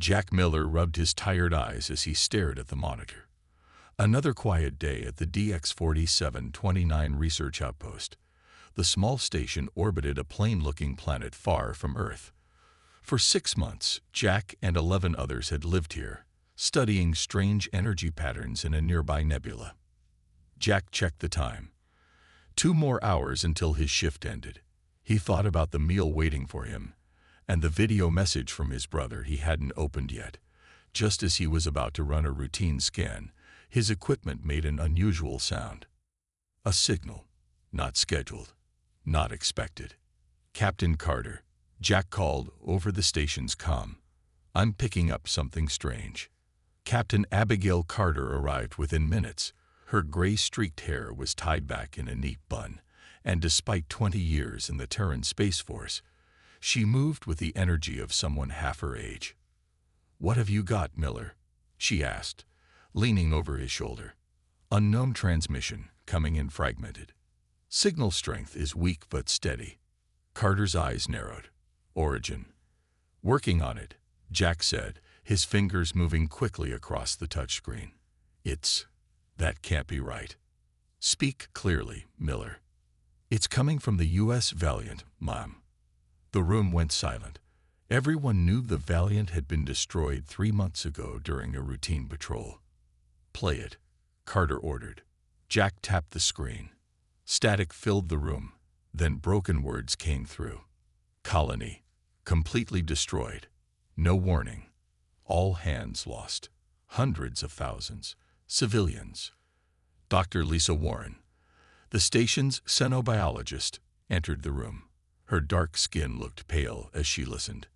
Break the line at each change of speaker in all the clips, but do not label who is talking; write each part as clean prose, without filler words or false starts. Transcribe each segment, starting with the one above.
Jack Miller rubbed his tired eyes as he stared at the monitor. Another quiet day at the DX-4729 research outpost. The small station orbited a plain-looking planet far from Earth. For 6 months, Jack and 11 others had lived here, studying strange energy patterns in a nearby nebula. Jack checked the time. 2 more hours until his shift ended. He thought about the meal waiting for him, and the video message from his brother he hadn't opened yet. Just as he was about to run a routine scan, his equipment made an unusual sound. A signal. Not scheduled. Not expected. "Captain Carter," Jack called over the station's comm. "I'm picking up something strange." Captain Abigail Carter arrived within minutes. Her gray-streaked hair was tied back in a neat bun, and despite 20 years in the Terran Space Force, she moved with the energy of someone half her age. "What have you got, Miller?" she asked, leaning over his shoulder. "Unknown transmission, coming in fragmented. Signal strength is weak but steady." Carter's eyes narrowed. "Origin." "Working on it," Jack said, his fingers moving quickly across the touchscreen. That can't be right." "Speak clearly, Miller." "It's coming from the U.S. Valiant, Mom." The room went silent. Everyone knew the Valiant had been destroyed 3 months ago during a routine patrol. "Play it," Carter ordered. Jack tapped the screen. Static filled the room, then broken words came through. "Colony, completely destroyed. No warning. All hands lost. Hundreds of thousands. Civilians." Dr. Lisa Warren, the station's xenobiologist, entered the room. Her dark skin looked pale as she listened.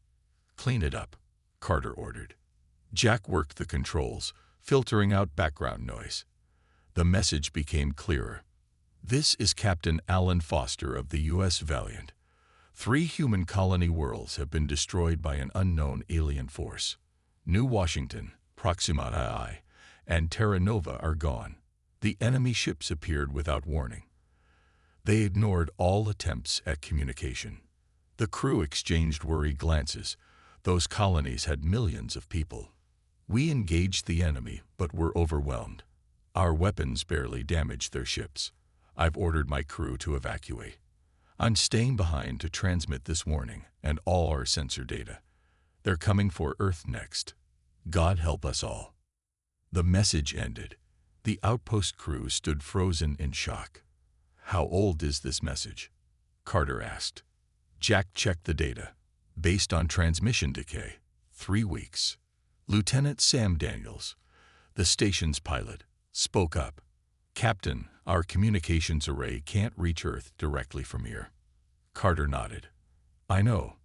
"Clean it up," Carter ordered. Jack worked the controls, filtering out background noise. The message became clearer. "This is Captain Alan Foster of the U.S. Valiant. 3 human colony worlds have been destroyed by an unknown alien force. New Washington, Proxima II, and Terra Nova are gone. The enemy ships appeared without warning. They ignored all attempts at communication. The crew exchanged worried glances. Those colonies had millions of people. We engaged the enemy, but were overwhelmed. Our weapons barely damaged their ships. I've ordered my crew to evacuate. I'm staying behind to transmit this warning and all our sensor data. They're coming for Earth next. God help us all." The message ended. The outpost crew stood frozen in shock. "How old is this message?" Carter asked. Jack checked the data. Based on transmission decay, 3 weeks. Lieutenant Sam Daniels, the station's pilot, spoke up. "Captain, our communications array can't reach Earth directly from here." Carter nodded. "I know.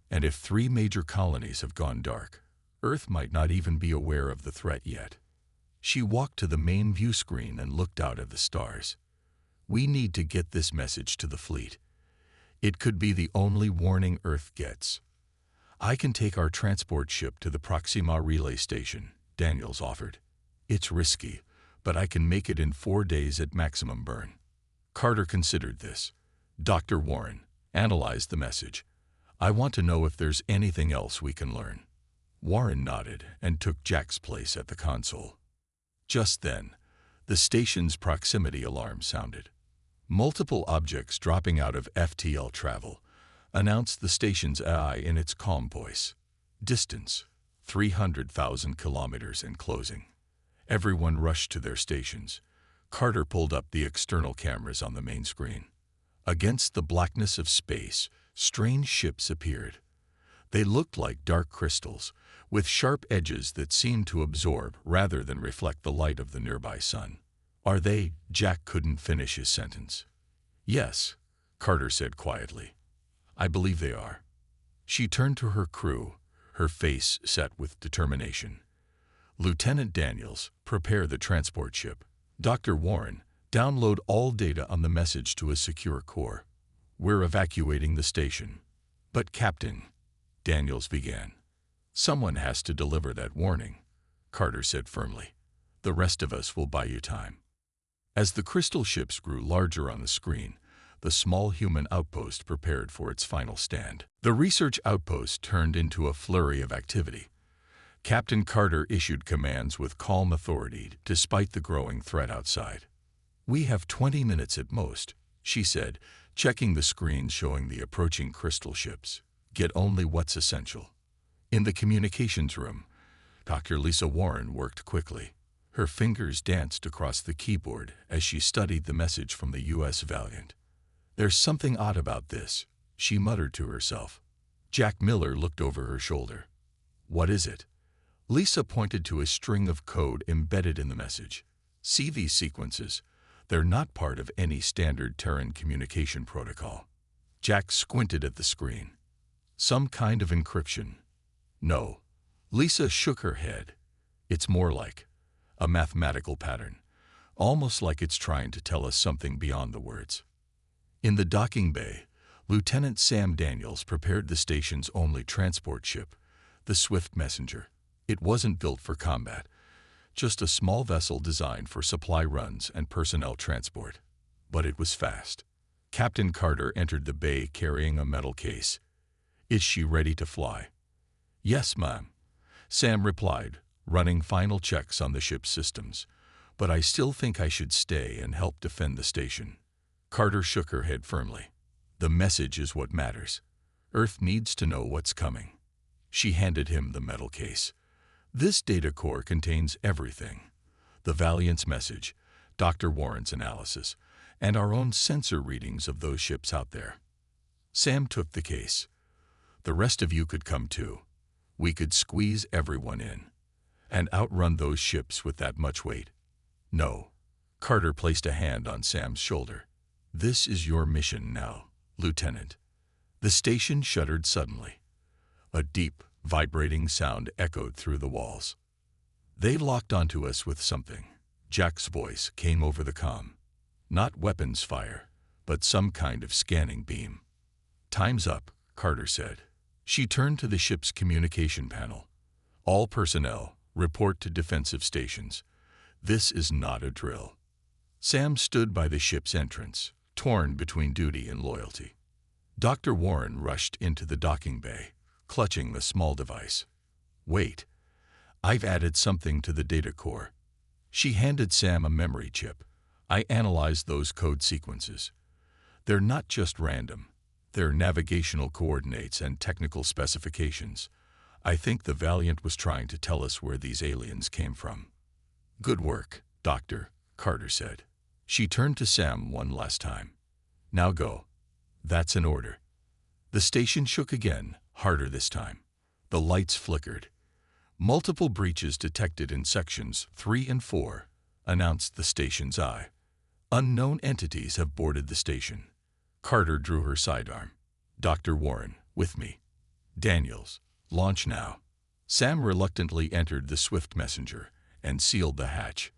And if 3 major colonies have gone dark, Earth might not even be aware of the threat yet." She walked to the main view screen and looked out at the stars. "We need to get this message to the fleet. It could be the only warning Earth gets." "I can take our transport ship to the Proxima relay station," Daniels offered. "It's risky, but I can make it in 4 days at maximum burn." Carter considered this. "Dr. Warren, analyze the message. I want to know if there's anything else we can learn." Warren nodded and took Jack's place at the console. Just then, the station's proximity alarm sounded. Multiple objects dropping out of FTL travel announced the station's AI in its calm voice. Distance, 300,000 kilometers and closing. Everyone rushed to their stations. Carter pulled up the external cameras on the main screen. Against the blackness of space, strange ships appeared. They looked like dark crystals, with sharp edges that seemed to absorb rather than reflect the light of the nearby sun. "Are they?" Jack couldn't finish his sentence. "Yes," Carter said quietly. "I believe they are." She turned to her crew, her face set with determination. "Lieutenant Daniels, prepare the transport ship. Dr. Warren, download all data on the message to a secure core. We're evacuating the station." "But Captain," Daniels began. "Someone has to deliver that warning," Carter said firmly. "The rest of us will buy you time." As the crystal ships grew larger on the screen, the small human outpost prepared for its final stand. The research outpost turned into a flurry of activity. Captain Carter issued commands with calm authority despite the growing threat outside. "We have 20 minutes at most," she said, checking the screens showing the approaching crystal ships. "Get only what's essential." In the communications room, Dr. Lisa Warren worked quickly. Her fingers danced across the keyboard as she studied the message from the U.S. Valiant. "There's something odd about this," she muttered to herself. Jack Miller looked over her shoulder. "What is it?" Lisa pointed to a string of code embedded in the message. "See these sequences? They're not part of any standard Terran communication protocol." Jack squinted at the screen. "Some kind of encryption?" "No." Lisa shook her head. "It's more like a mathematical pattern, almost like it's trying to tell us something beyond the words." In the docking bay, Lieutenant Sam Daniels prepared the station's only transport ship, the Swift Messenger. It wasn't built for combat, just a small vessel designed for supply runs and personnel transport. But it was fast. Captain Carter entered the bay carrying a metal case. "Is she ready to fly?" "Yes, ma'am," Sam replied, running final checks on the ship's systems. "But I still think I should stay and help defend the station." Carter shook her head firmly. "The message is what matters. Earth needs to know what's coming." She handed him the metal case. "This data core contains everything. The Valiant's message, Dr. Warren's analysis, and our own sensor readings of those ships out there." Sam took the case. "The rest of you could come too. We could squeeze everyone in. And outrun those ships with that much weight." "No." Carter placed a hand on Sam's shoulder. "This is your mission now, Lieutenant." The station shuddered suddenly. A deep, vibrating sound echoed through the walls. "They locked onto us with something." Jack's voice came over the comm. "Not weapons fire, but some kind of scanning beam." "Time's up," Carter said. She turned to the ship's communication panel. "All personnel, report to defensive stations. This is not a drill." Sam stood by the ship's entrance, torn between duty and loyalty. Dr. Warren rushed into the docking bay, clutching the small device. "Wait, I've added something to the data core." She handed Sam a memory chip. "I analyzed those code sequences. They're not just random. They're navigational coordinates and technical specifications. I think the Valiant was trying to tell us where these aliens came from." "Good work, Doctor," Carter said. She turned to Sam one last time. "Now go." "That's an order." The station shook again, harder this time. The lights flickered. "Multiple breaches detected in sections 3 and 4, announced the station's eye. "Unknown entities have boarded the station." Carter drew her sidearm. "Dr. Warren, with me." "Daniels, launch now." Sam reluctantly entered the Swift Messenger and sealed the hatch.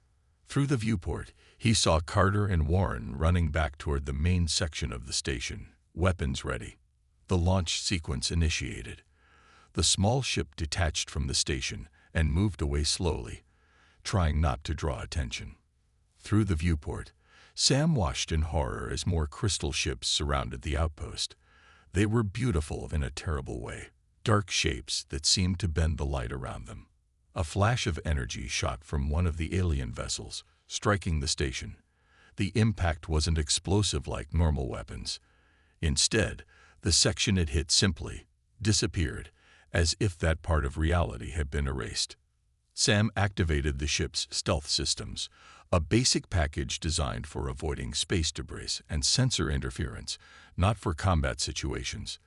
Through the viewport, he saw Carter and Warren running back toward the main section of the station, weapons ready. The launch sequence initiated. The small ship detached from the station and moved away slowly, trying not to draw attention. Through the viewport, Sam watched in horror as more crystal ships surrounded the outpost. They were beautiful in a terrible way, dark shapes that seemed to bend the light around them. A flash of energy shot from one of the alien vessels, striking the station. The impact wasn't explosive like normal weapons. Instead, the section it hit simply disappeared, as if that part of reality had been erased. Sam activated the ship's stealth systems, a basic package designed for avoiding space debris and sensor interference, not for combat situations.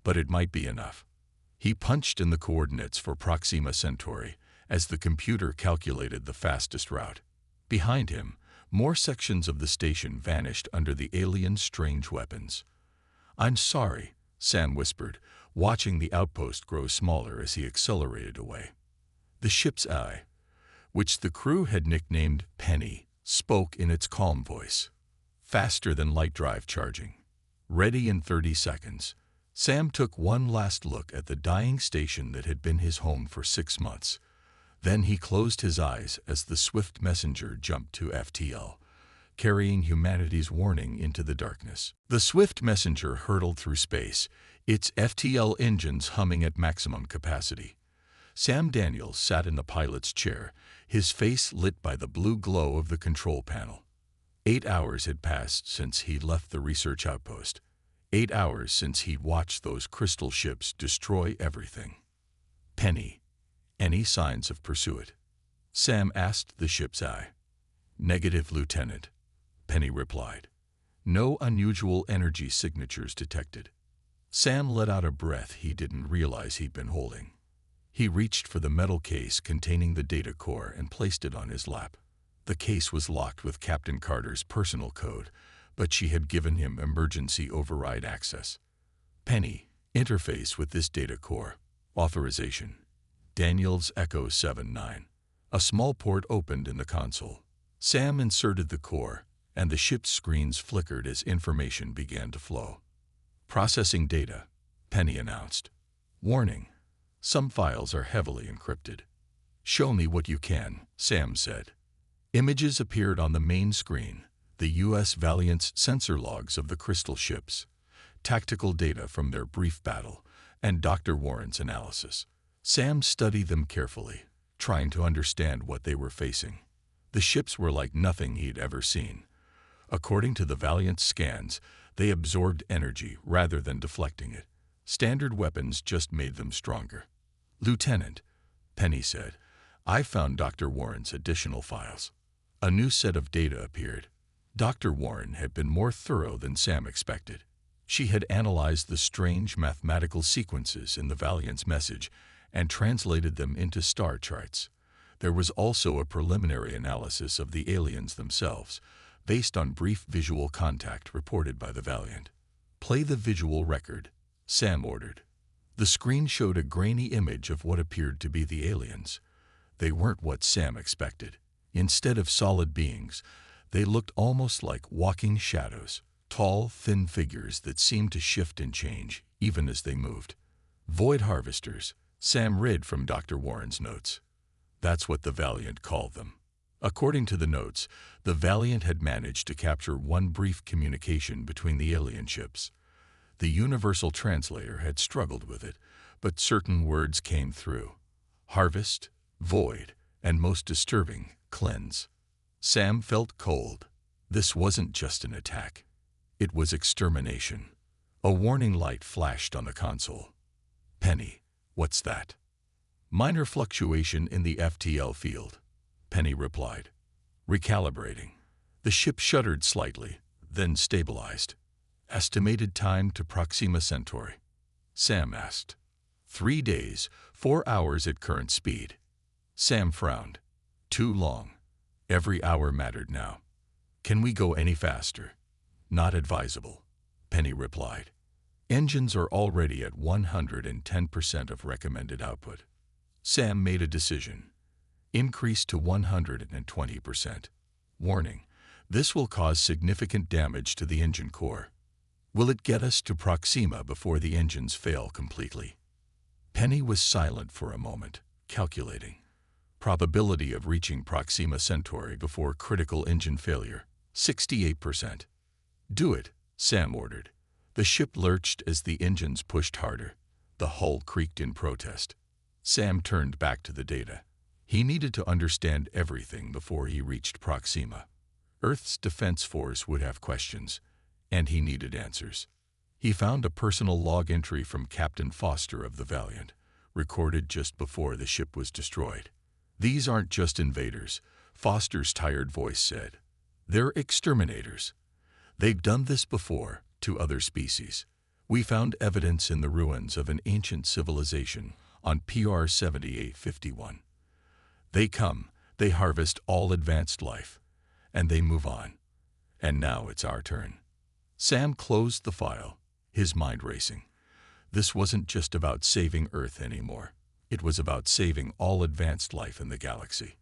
But it might be enough. He punched in the coordinates for Proxima Centauri as the computer calculated the fastest route. Behind him, more sections of the station vanished under the alien's strange weapons. "I'm sorry," Sam whispered, watching the outpost grow smaller as he accelerated away. The ship's eye, which the crew had nicknamed Penny, spoke in its calm voice. "Faster than light drive charging. Ready in 30 seconds." Sam took one last look at the dying station that had been his home for 6 months. Then he closed his eyes as the Swift Messenger jumped to FTL, carrying humanity's warning into the darkness. The Swift Messenger hurtled through space, its FTL engines humming at maximum capacity. Sam Daniels sat in the pilot's chair, his face lit by the blue glow of the control panel. 8 hours had passed since he'd left the research outpost. 8 hours since he'd watched those crystal ships destroy everything. Penny, any signs of pursuit? Sam asked the ship's eye. Negative, Lieutenant, Penny replied. No unusual energy signatures detected. Sam let out a breath he didn't realize he'd been holding. He reached for the metal case containing the data core and placed it on his lap. The case was locked with Captain Carter's personal code, but she had given him emergency override access. Penny, interface with this data core. Authorization. Daniels Echo 79. A small port opened in the console. Sam inserted the core, and the ship's screens flickered as information began to flow. Processing data, Penny announced. Warning. Some files are heavily encrypted. Show me what you can, Sam said. Images appeared on the main screen, the U.S. Valiant's sensor logs of the crystal ships, tactical data from their brief battle, and Dr. Warren's analysis. Sam studied them carefully, trying to understand what they were facing. The ships were like nothing he'd ever seen. According to the Valiant's scans, they absorbed energy rather than deflecting it. Standard weapons just made them stronger. Lieutenant, Penny said, I found Dr. Warren's additional files. A new set of data appeared. Dr. Warren had been more thorough than Sam expected. She had analyzed the strange mathematical sequences in the Valiant's message and translated them into star charts. There was also a preliminary analysis of the aliens themselves, based on brief visual contact reported by the Valiant. Play the visual record, Sam ordered. The screen showed a grainy image of what appeared to be the aliens. They weren't what Sam expected. Instead of solid beings, they looked almost like walking shadows, tall, thin figures that seemed to shift and change, even as they moved. Void harvesters, Sam read from Dr. Warren's notes. That's what the Valiant called them. According to the notes, the Valiant had managed to capture one brief communication between the alien ships. The universal translator had struggled with it, but certain words came through. Harvest, void, and most disturbing, cleanse. Sam felt cold. This wasn't just an attack. It was extermination. A warning light flashed on the console. Penny, what's that? Minor fluctuation in the FTL field, Penny replied. Recalibrating. The ship shuddered slightly, then stabilized. Estimated time to Proxima Centauri? Sam asked. 3 days, 4 hours at current speed. Sam frowned. Too long. Every hour mattered now. Can we go any faster? Not advisable, Penny replied. Engines are already at 110% of recommended output. Sam made a decision. Increase to 120%. Warning, this will cause significant damage to the engine core. Will it get us to Proxima before the engines fail completely? Penny was silent for a moment, calculating. Probability of reaching Proxima Centauri before critical engine failure, 68%. Do it, Sam ordered. The ship lurched as the engines pushed harder. The hull creaked in protest. Sam turned back to the data. He needed to understand everything before he reached Proxima. Earth's Defense Force would have questions, and he needed answers. He found a personal log entry from Captain Foster of the Valiant, recorded just before the ship was destroyed. These aren't just invaders, Foster's tired voice said. They're exterminators. They've done this before, to other species. We found evidence in the ruins of an ancient civilization on PR 7851. They come, they harvest all advanced life, and they move on. And now it's our turn. Sam closed the file, his mind racing. This wasn't just about saving Earth anymore. It was about saving all advanced life in the galaxy.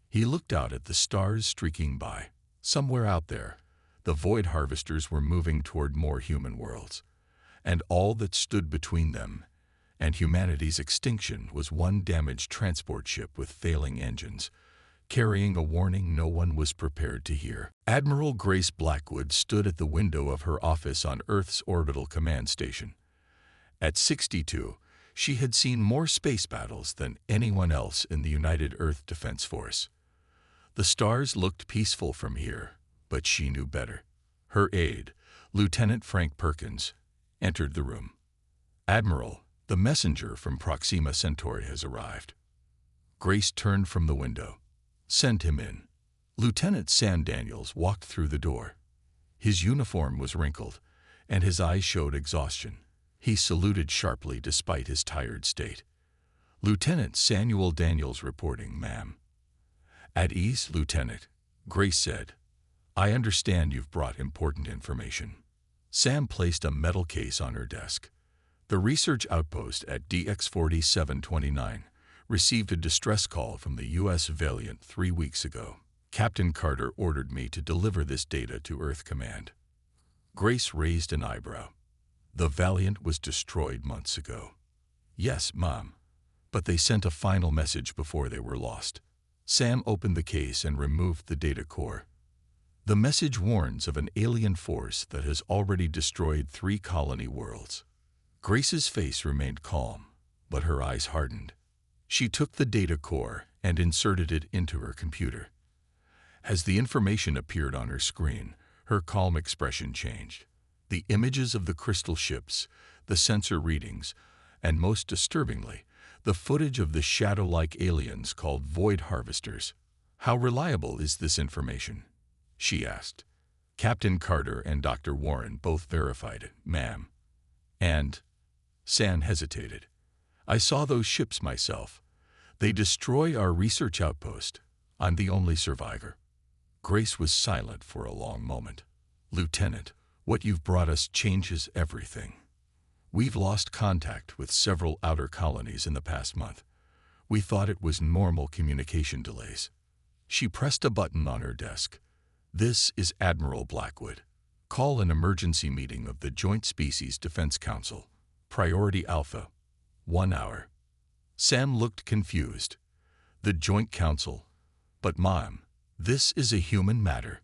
He looked out at the stars streaking by. Somewhere out there, the void harvesters were moving toward more human worlds. And all that stood between them and humanity's extinction was one damaged transport ship with failing engines, carrying a warning no one was prepared to hear. Admiral Grace Blackwood stood at the window of her office on Earth's orbital command station. At 62, She had seen more space battles than anyone else in the United Earth Defense Force. The stars looked peaceful from here, but she knew better. Her aide, Lieutenant Frank Perkins, entered the room. "Admiral, the messenger from Proxima Centauri has arrived." Grace turned from the window. "Send him in." Lieutenant Sam Daniels walked through the door. His uniform was wrinkled, and his eyes showed exhaustion. He saluted sharply despite his tired state. "Lieutenant Samuel Daniels reporting, ma'am." "At ease, Lieutenant," Grace said. "I understand you've brought important information." Sam placed a metal case on her desk. "The research outpost at DX-4729 received a distress call from the U.S. Valiant 3 weeks ago. Captain Carter ordered me to deliver this data to Earth Command." Grace raised an eyebrow. "The Valiant was destroyed months ago." "Yes, Mom, but they sent a final message before they were lost." Sam opened the case and removed the data core. "The message warns of an alien force that has already destroyed 3 colony worlds." Grace's face remained calm, but her eyes hardened. She took the data core and inserted it into her computer. As the information appeared on her screen, her calm expression changed. The images of the crystal ships, the sensor readings, and most disturbingly, the footage of the shadow-like aliens called void harvesters. "How reliable is this information?" she asked. "Captain Carter and Dr. Warren both verified it, ma'am." "And?" Sam hesitated. "I saw those ships myself. They destroy our research outpost. I'm the only survivor." Grace was silent for a long moment. "Lieutenant, what you've brought us changes everything. We've lost contact with several outer colonies in the past month. We thought it was normal communication delays." She pressed a button on her desk. "This is Admiral Blackwood. Call an emergency meeting of the Joint Species Defense Council. Priority Alpha. 1 hour." Sam looked confused. "The Joint Council? But Mom, this is a human matter."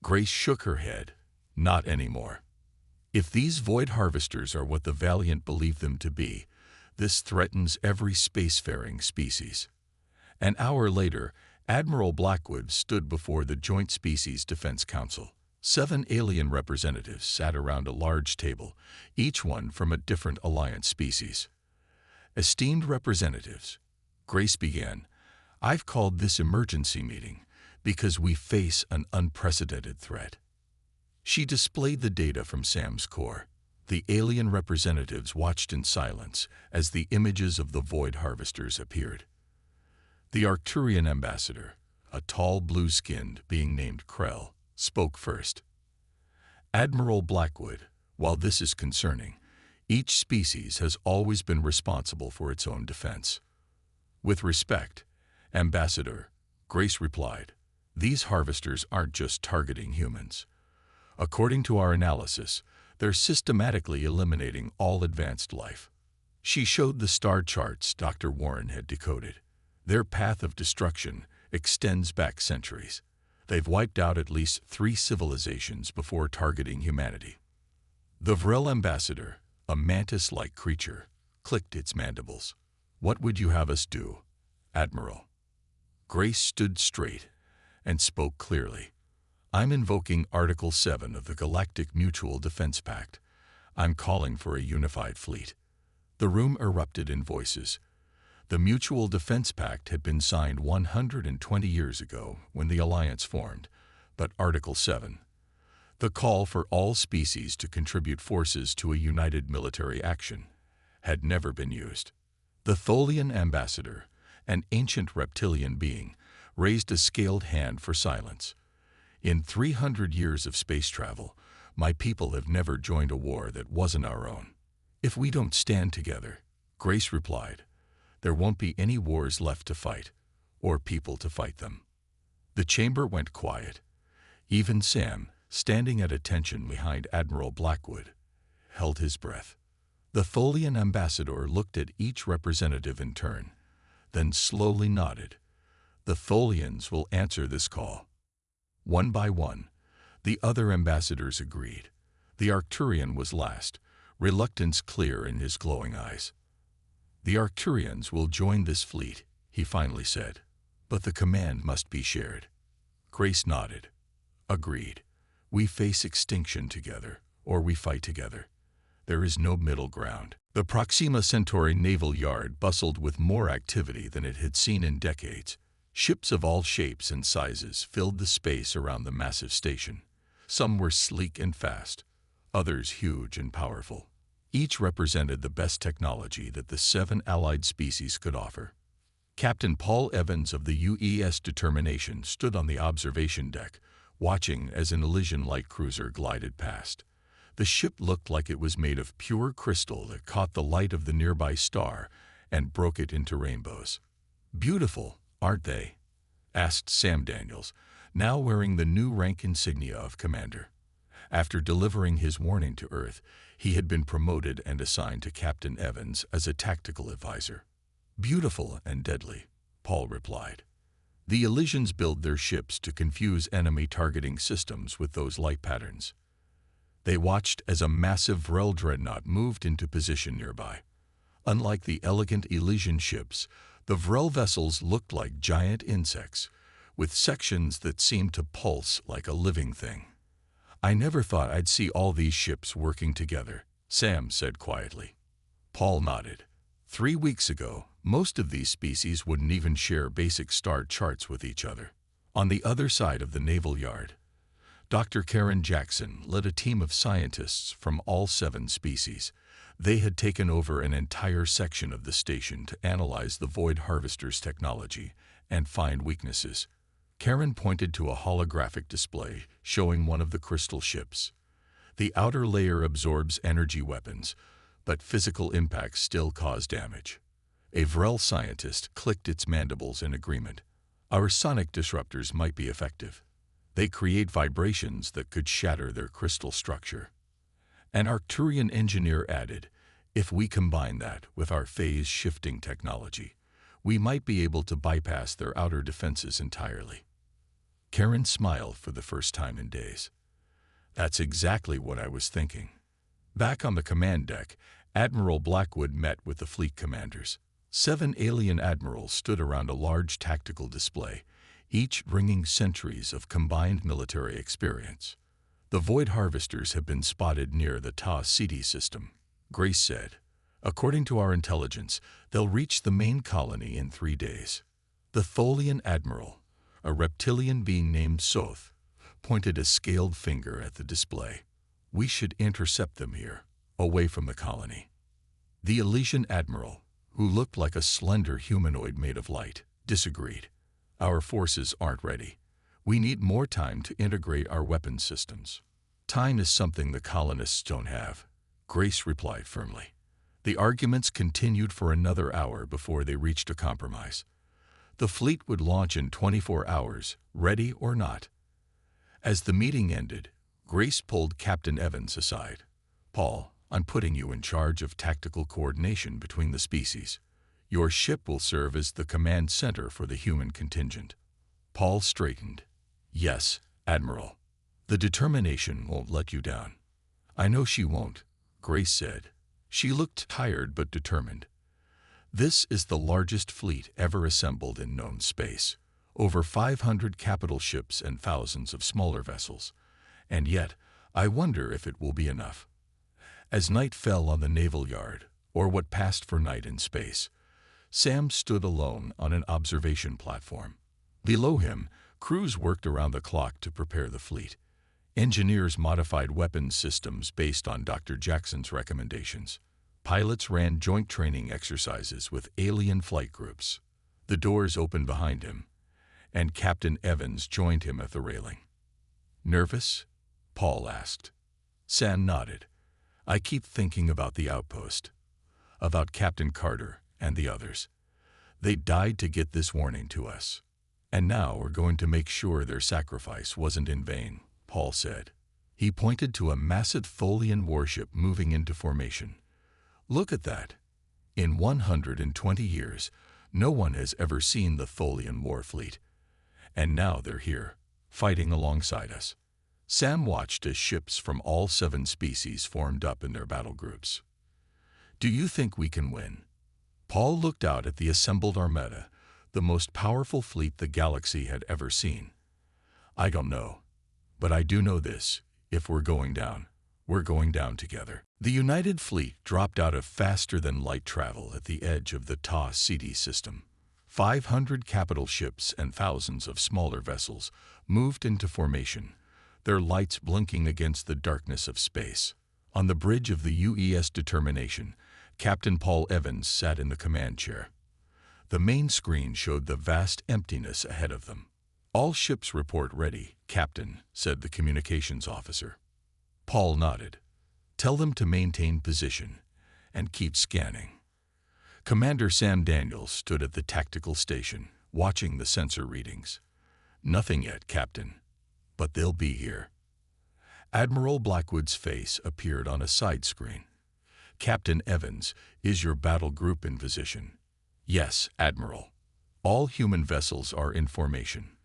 Grace shook her head. "Not anymore. If these void harvesters are what the Valiant believe them to be, this threatens every spacefaring species." An hour later, Admiral Blackwood stood before the Joint Species Defense Council. 7 alien representatives sat around a large table, each one from a different Alliance species. "Esteemed representatives," Grace began, "I've called this emergency meeting because we face an unprecedented threat." She displayed the data from Sam's core. The alien representatives watched in silence as the images of the void harvesters appeared. The Arcturian ambassador, a tall blue-skinned being named Krell, spoke first. "Admiral Blackwood, while this is concerning, each species has always been responsible for its own defense." "With respect, Ambassador," Grace replied, "these harvesters aren't just targeting humans. According to our analysis, they're systematically eliminating all advanced life." She showed the star charts Dr. Warren had decoded. Their path of destruction extends back centuries. They've wiped out at least 3 civilizations before targeting humanity. The Vrel ambassador, a mantis-like creature, clicked its mandibles. "What would you have us do, Admiral?" Grace stood straight and spoke clearly. "I'm invoking Article 7 of the Galactic Mutual Defense Pact. I'm calling for a unified fleet." The room erupted in voices. The Mutual Defense Pact had been signed 120 years ago when the Alliance formed, but Article 7, the call for all species to contribute forces to a united military action, had never been used. The Tholian ambassador, an ancient reptilian being, raised a scaled hand for silence. "In 300 years of space travel, my people have never joined a war that wasn't our own. If we don't stand together," Grace replied, "there won't be any wars left to fight, or people to fight them." The chamber went quiet. Even Sam, standing at attention behind Admiral Blackwood, held his breath. The Tholian ambassador looked at each representative in turn, then slowly nodded. "The Tholians will answer this call." One by one, the other ambassadors agreed. The Arcturian was last, reluctance clear in his glowing eyes. The Arcturians will join this fleet, he finally said. But the command must be shared. Grace nodded. Agreed. We face extinction together, or we fight together. There is no middle ground. The Proxima Centauri naval yard bustled with more activity than it had seen in decades. Ships of all shapes and sizes filled the space around the massive station. Some were sleek and fast, others huge and powerful. Each represented the best technology that the 7 allied species could offer. Captain Paul Evans of the UES Determination stood on the observation deck, watching as an Elysian light cruiser glided past. The ship looked like it was made of pure crystal that caught the light of the nearby star and broke it into rainbows. "Beautiful, aren't they?" asked Sam Daniels, now wearing the new rank insignia of commander. After delivering his warning to Earth, he had been promoted and assigned to Captain Evans as a tactical advisor. "Beautiful and deadly," Paul replied. The Elysians build their ships to confuse enemy targeting systems with those light patterns. They watched as a massive Vrel dreadnought moved into position nearby. Unlike the elegant Elysian ships, the Vrel vessels looked like giant insects, with sections that seemed to pulse like a living thing. "I never thought I'd see all these ships working together," Sam said quietly. Paul nodded. 3 weeks ago, most of these species wouldn't even share basic star charts with each other. On the other side of the naval yard, Dr. Karen Jackson led a team of scientists from all 7 species. They had taken over an entire section of the station to analyze the Void Harvester's technology and find weaknesses. Karen pointed to a holographic display showing one of the crystal ships. The outer layer absorbs energy weapons, but physical impacts still cause damage. A Vrel scientist clicked its mandibles in agreement. "Our sonic disruptors might be effective. They create vibrations that could shatter their crystal structure." An Arcturian engineer added, "If we combine that with our phase-shifting technology, we might be able to bypass their outer defenses entirely." Karen smiled for the first time in days. "That's exactly what I was thinking." Back on the command deck, Admiral Blackwood met with the fleet commanders. 7 alien admirals stood around a large tactical display, each bringing centuries of combined military experience. "The Void Harvesters have been spotted near the Ta Ceti system," Grace said. "According to our intelligence, they'll reach the main colony in 3 days." The Tholian admiral, a reptilian being named Soth, pointed a scaled finger at the display. "We should intercept them here, away from the colony." The Elysian admiral, who looked like a slender humanoid made of light, disagreed. "Our forces aren't ready. We need more time to integrate our weapons systems." "Time is something the colonists don't have," Grace replied firmly. The arguments continued for another hour before they reached a compromise. The fleet would launch in 24 hours, ready or not. As the meeting ended, Grace pulled Captain Evans aside. "Paul, I'm putting you in charge of tactical coordination between the species. Your ship will serve as the command center for the human contingent." Paul straightened. "Yes, Admiral. The determination won't let you down." "I know she won't," Grace said. She looked tired but determined. "This is the largest fleet ever assembled in known space. Over 500 capital ships and thousands of smaller vessels. And yet, I wonder if it will be enough." As night fell on the naval yard, or what passed for night in space, Sam stood alone on an observation platform. Below him, crews worked around the clock to prepare the fleet. Engineers modified weapons systems based on Dr. Jackson's recommendations. Pilots ran joint training exercises with alien flight groups. The doors opened behind him, and Captain Evans joined him at the railing. "Nervous?" Paul asked. Sam nodded. "I keep thinking about the outpost, about Captain Carter and the others. They died to get this warning to us. And now we're going to make sure their sacrifice wasn't in vain," Paul said. He pointed to a massive Tholian warship moving into formation. "Look at that. In 120 years, no one has ever seen the Tholian war fleet. And now they're here, fighting alongside us." Sam watched as ships from all 7 species formed up in their battle groups. "Do you think we can win?" Paul looked out at the assembled armada, the most powerful fleet the galaxy had ever seen. I don't know, but I do know this: if we're going down, we're going down together. The United Fleet dropped out of faster-than-light travel at the edge of the Ta-CD system. 500 capital ships and thousands of smaller vessels moved into formation, their lights blinking against the darkness of space. On the bridge of the UES Determination, Captain Paul Evans sat in the command chair. The main screen showed the vast emptiness ahead of them. "All ships report ready, Captain," said the communications officer. Paul nodded. "Tell them to maintain position and keep scanning." Commander Sam Daniels stood at the tactical station, watching the sensor readings. "Nothing yet, Captain, but they'll be here." Admiral Blackwood's face appeared on a side screen. "Captain Evans, is your battle group in position?" "Yes, Admiral. All human vessels are in formation.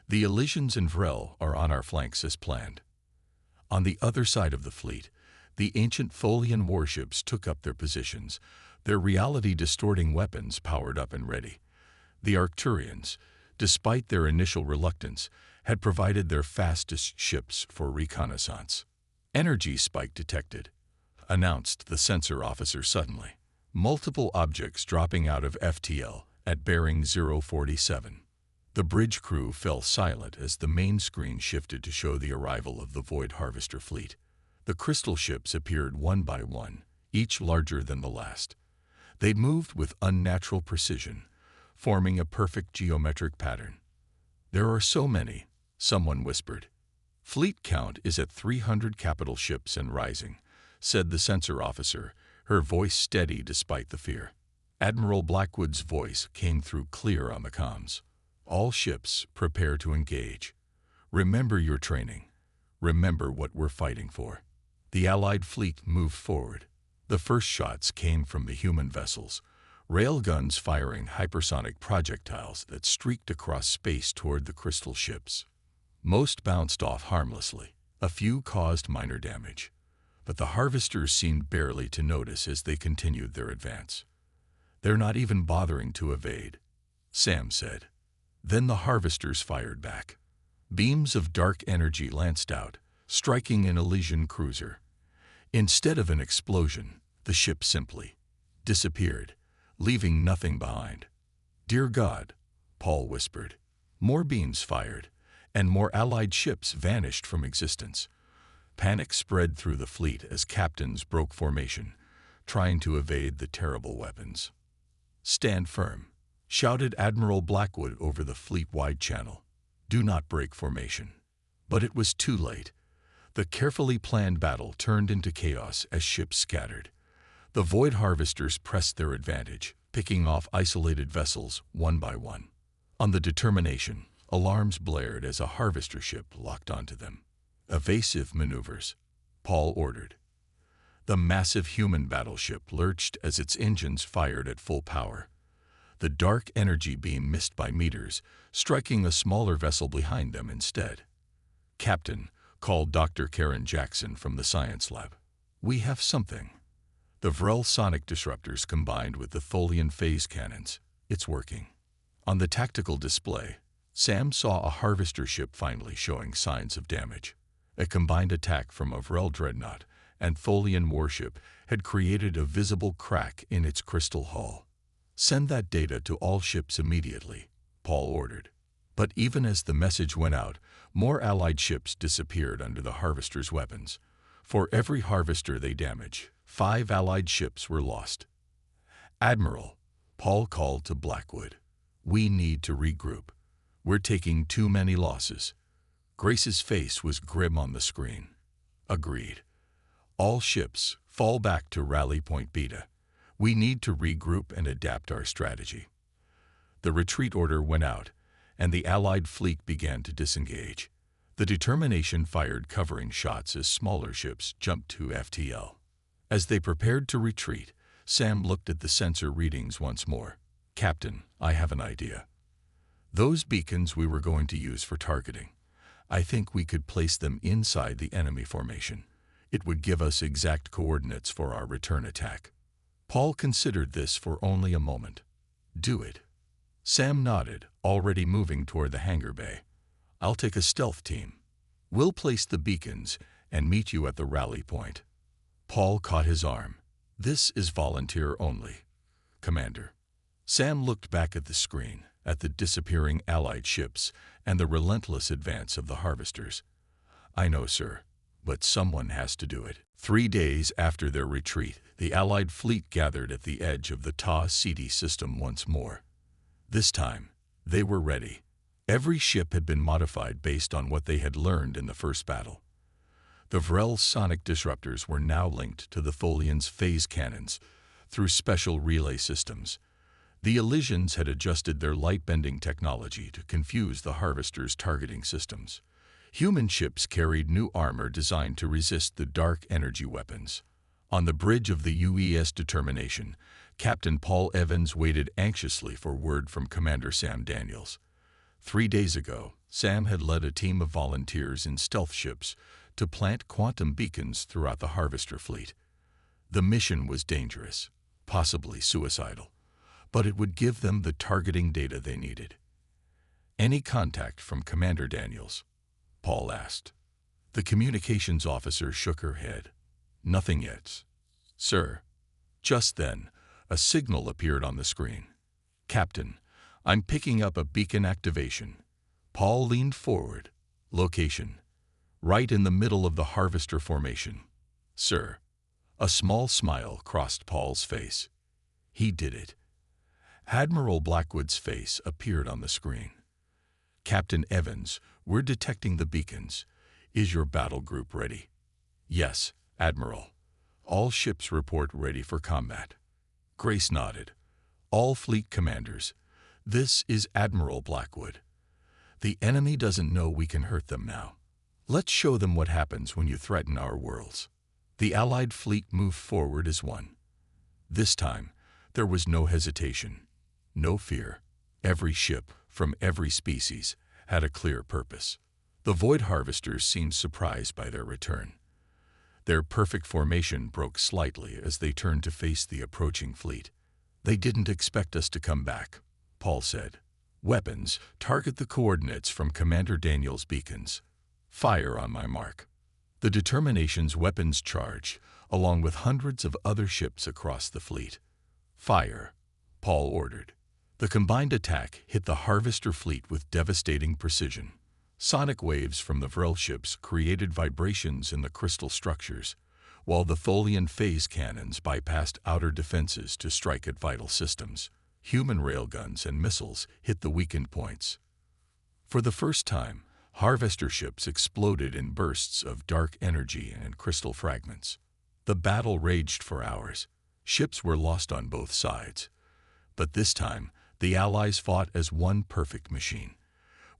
The Elysians and Vrel are on our flanks as planned." On the other side of the fleet, the ancient Tholian warships took up their positions, their reality-distorting weapons powered up and ready. The Arcturians, despite their initial reluctance, had provided their fastest ships for reconnaissance. "Energy spike detected," announced the sensor officer suddenly. "Multiple objects dropping out of FTL at bearing 047. The bridge crew fell silent as the main screen shifted to show the arrival of the Void Harvester fleet. The crystal ships appeared one by one, each larger than the last. They moved with unnatural precision, forming a perfect geometric pattern. "There are so many," someone whispered. "Fleet count is at 300 capital ships and rising," said the sensor officer, her voice steady despite the fear. Admiral Blackwood's voice came through clear on the comms. "All ships, prepare to engage. Remember your training. Remember what we're fighting for." The Allied fleet moved forward. The first shots came from the human vessels, railguns firing hypersonic projectiles that streaked across space toward the crystal ships. Most bounced off harmlessly. A few caused minor damage, but the harvesters seemed barely to notice as they continued their advance. "They're not even bothering to evade," Sam said. Then the harvesters fired back. Beams of dark energy lanced out, striking an Elysian cruiser. Instead of an explosion, the ship simply disappeared, leaving nothing behind. "Dear God," Paul whispered. More beams fired, and more Allied ships vanished from existence. Panic spread through the fleet as captains broke formation, trying to evade the terrible weapons. "Stand firm," shouted Admiral Blackwood over the fleet-wide channel. "Do not break formation." But it was too late. The carefully planned battle turned into chaos as ships scattered. The Void Harvesters pressed their advantage, picking off isolated vessels one by one. On the Determination, alarms blared as a harvester ship locked onto them. "Evasive maneuvers," Paul ordered. The massive human battleship lurched as its engines fired at full power. The dark energy beam missed by meters, striking a smaller vessel behind them instead. "Captain," called Dr. Karen Jackson from the science lab. "We have something." The Vrel sonic disruptors combined with the Tholian phase cannons. "It's working." On the tactical display, Sam saw a harvester ship finally showing signs of damage. A combined attack from a Vrel dreadnought and Tholian warship had created a visible crack in its crystal hull. "Send that data to all ships immediately," Paul ordered. But even as the message went out, more Allied ships disappeared under the harvesters' weapons. For every harvester they damaged, 5 Allied ships were lost. "Admiral," Paul called to Blackwood, "we need to regroup. We're taking too many losses." Grace's face was grim on the screen. "Agreed. All ships, fall back to Rally Point Beta. We need to regroup and adapt our strategy." The retreat order went out, and the Allied fleet began to disengage. The Determination fired covering shots as smaller ships jumped to FTL. As they prepared to retreat, Sam looked at the sensor readings once more. "Captain, I have an idea. Those beacons we were going to use for targeting, I think we could place them inside the enemy formation. It would give us exact coordinates for our return attack." Paul considered this for only a moment. Do it. Sam nodded, already moving toward the hangar bay. I'll take a stealth team. We'll place the beacons and meet you at the rally point. Paul caught his arm. This is volunteer only, Commander. Sam looked back at the screen, at the disappearing Allied ships and the relentless advance of the harvesters. I know, sir, but someone has to do it. 3 days after their retreat, the Allied fleet gathered at the edge of the Ta Siti system once more. This time, they were ready. Every ship had been modified based on what they had learned in the first battle. The Vrel's sonic disruptors were now linked to the Tholian's phase cannons through special relay systems. The Elysians had adjusted their light-bending technology to confuse the Harvester's targeting systems. Human ships carried new armor designed to resist the dark energy weapons. On the bridge of the UES Determination, Captain Paul Evans waited anxiously for word from Commander Sam Daniels. 3 days ago, Sam had led a team of volunteers in stealth ships to plant quantum beacons throughout the Harvester fleet. The mission was dangerous, possibly suicidal, but it would give them the targeting data they needed. Any contact from Commander Daniels? Paul asked. The communications officer shook her head. Nothing yet, sir. Just then, a signal appeared on the screen. Captain, I'm picking up a beacon activation. Paul leaned forward. Location: right in the middle of the Harvester formation. Sir. A small smile crossed Paul's face. He did it. Admiral Blackwood's face appeared on the screen. Captain Evans, we're detecting the beacons. Is your battle group ready? Yes, Admiral. All ships report ready for combat. Grace nodded. All fleet commanders. This is Admiral Blackwood. The enemy doesn't know we can hurt them now. Let's show them what happens when you threaten our worlds. The Allied fleet moved forward as one. This time, there was no hesitation, no fear. Every ship, from every species, had a clear purpose. The Void Harvesters seemed surprised by their return. Their perfect formation broke slightly as they turned to face the approaching fleet. They didn't expect us to come back, Paul said. Weapons, target the coordinates from Commander Daniels' beacons. Fire on my mark. The Determination's weapons charged, along with hundreds of other ships across the fleet. Fire, Paul ordered. The combined attack hit the Harvester fleet with devastating precision. Sonic waves from the Vrel ships created vibrations in the crystal structures, while the Tholian phase cannons bypassed outer defenses to strike at vital systems. Human railguns and missiles hit the weakened points. For the first time, Harvester ships exploded in bursts of dark energy and crystal fragments. The battle raged for hours. Ships were lost on both sides. But this time, the Allies fought as one perfect machine.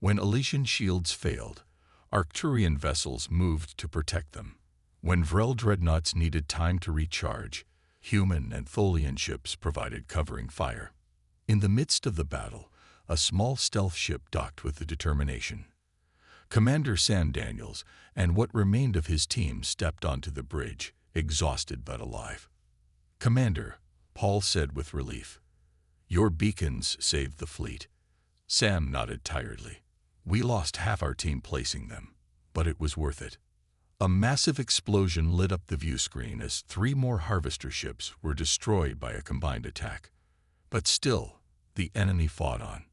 When Elysian shields failed, Arcturian vessels moved to protect them. When Vrel dreadnoughts needed time to recharge, human and Tholian ships provided covering fire. In the midst of the battle, a small stealth ship docked with the Determination. Commander Sam Daniels and what remained of his team stepped onto the bridge, exhausted but alive. Commander, Paul said with relief, your beacons saved the fleet. Sam nodded tiredly. We lost half our team placing them, but it was worth it. A massive explosion lit up the view screen as 3 more Harvester ships were destroyed by a combined attack. But still, the enemy fought on.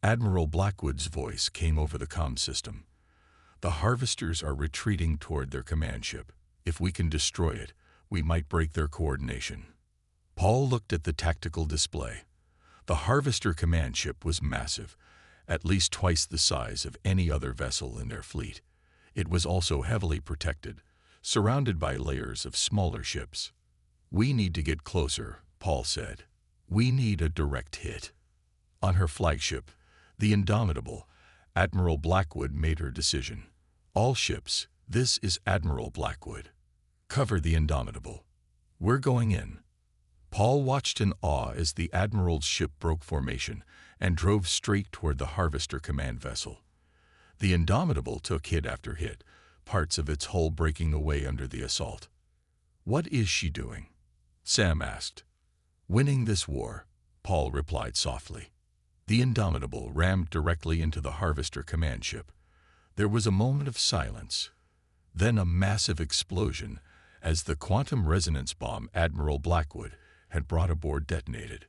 Admiral Blackwood's voice came over the comm system. The Harvesters are retreating toward their command ship. If we can destroy it, we might break their coordination. Paul looked at the tactical display. The Harvester command ship was massive, at least twice the size of any other vessel in their fleet. It was also heavily protected, surrounded by layers of smaller ships. We need to get closer, Paul said. We need a direct hit. On her flagship, the Indomitable, Admiral Blackwood made her decision. All ships, this is Admiral Blackwood. Cover the Indomitable. We're going in. Paul watched in awe as the Admiral's ship broke formation and drove straight toward the Harvester command vessel. The Indomitable took hit after hit, parts of its hull breaking away under the assault. What is she doing? Sam asked. "Winning this war," Paul replied softly. The Indomitable rammed directly into the Harvester command ship. There was a moment of silence, then a massive explosion as the quantum resonance bomb Admiral Blackwood had brought aboard detonated.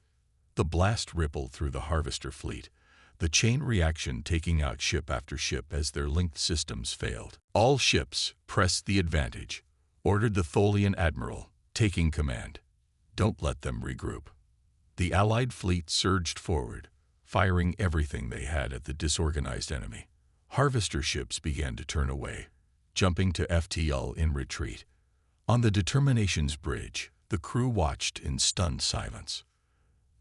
The blast rippled through the Harvester fleet, the chain reaction taking out ship after ship as their linked systems failed. "All ships, press the advantage," ordered the Tholian Admiral, taking command. "Don't let them regroup." The Allied fleet surged forward, firing everything they had at the disorganized enemy. Harvester ships began to turn away, jumping to FTL in retreat. On the Determination's bridge, the crew watched in stunned silence.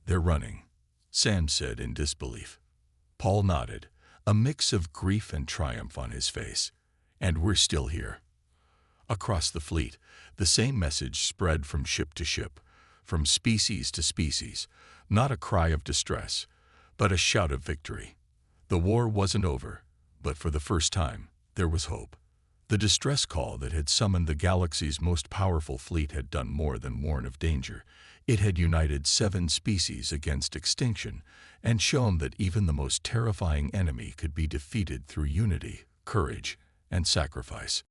"They're running," Sam said in disbelief. Paul nodded, a mix of grief and triumph on his face. "And we're still here." Across the fleet, the same message spread from ship to ship, from species to species, not a cry of distress, but a shout of victory. The war wasn't over, but for the first time, there was hope. The distress call that had summoned the galaxy's most powerful fleet had done more than warn of danger. It had united 7 species against extinction and shown that even the most terrifying enemy could be defeated through unity, courage, and sacrifice.